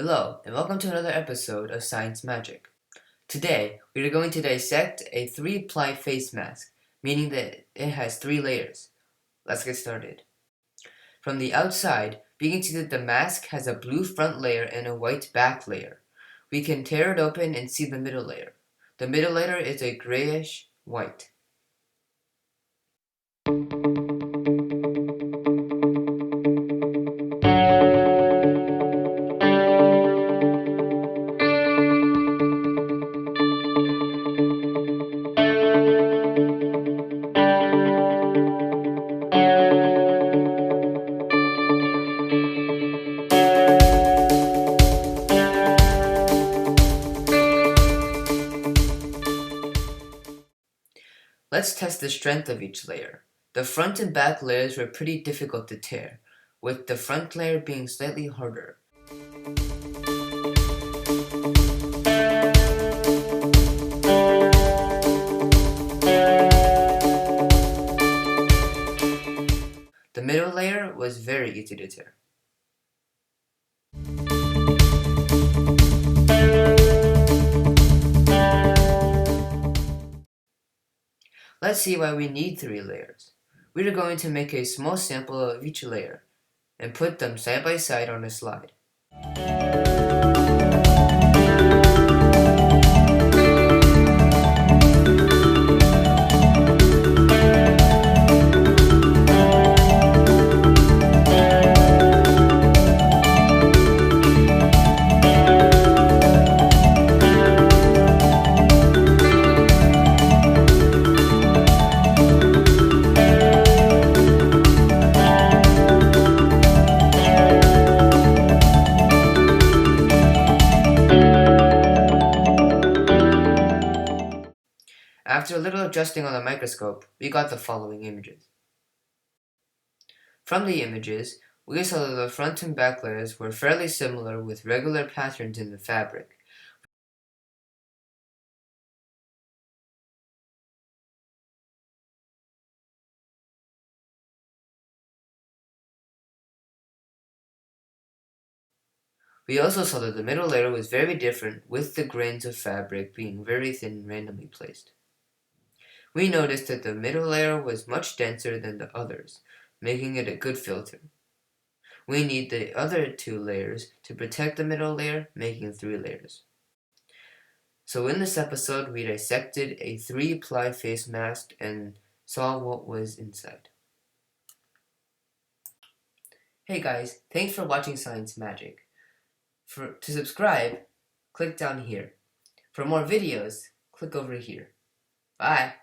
Hello, and welcome to another episode of Science Magic. Today, we are going to dissect a 3-ply face mask, meaning that it has 3 layers. Let's get started. From the outside, we can see that the mask has a blue front layer and a white back layer. We can tear it open and see the middle layer. The middle layer is a grayish white. Let's test the strength of each layer. The front and back layers were pretty difficult to tear, with the front layer being slightly harder. The middle layer was very easy to tear. Let's see why we need 3 layers. We are going to make a small sample of each layer and put them side by side on a slide. After a little adjusting on the microscope, we got the following images. From the images, we saw that the front and back layers were fairly similar with regular patterns in the fabric. We also saw that the middle layer was very different, with the grains of fabric being very thin and randomly placed. We noticed that the middle layer was much denser than the others, making it a good filter. We need the other 2 layers to protect the middle layer, making 3 layers. So in this episode, we dissected a 3-ply face mask and saw what was inside. Hey guys, thanks for watching Science Magic. To subscribe, click down here. For more videos, click over here. Bye!